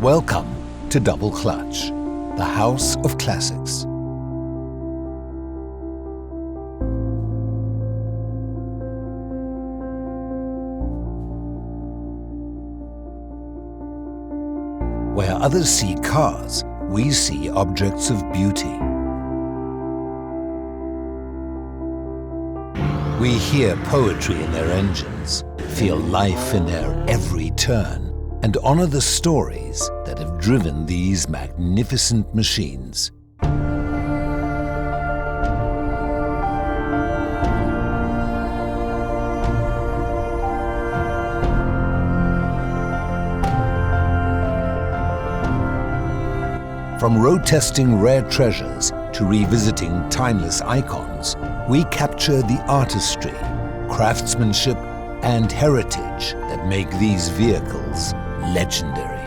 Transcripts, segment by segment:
Welcome to Double Clutch, the house of classics. Where others see cars, we see objects of beauty. We hear poetry in their engines, feel life in their every turn, and honor the stories that have driven these magnificent machines. From road-testing rare treasures to revisiting timeless icons, we capture the artistry, craftsmanship, and heritage that make these vehicles legendary.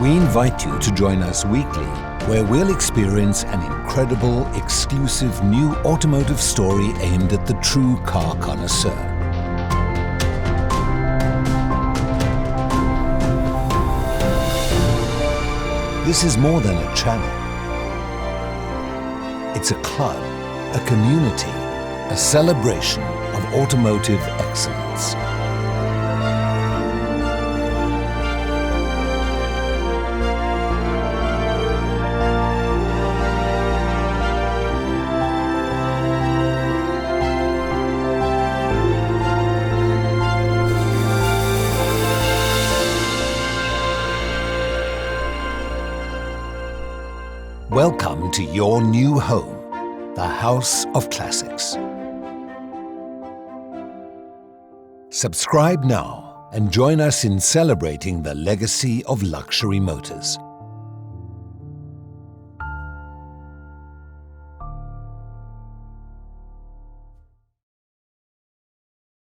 We invite you to join us weekly, where we'll experience an incredible, exclusive new automotive story aimed at the true car connoisseur. This is more than a channel. It's a club, a community, a celebration of automotive excellence. Welcome to your new home, the House of Classics. Subscribe now and join us in celebrating the legacy of luxury motors.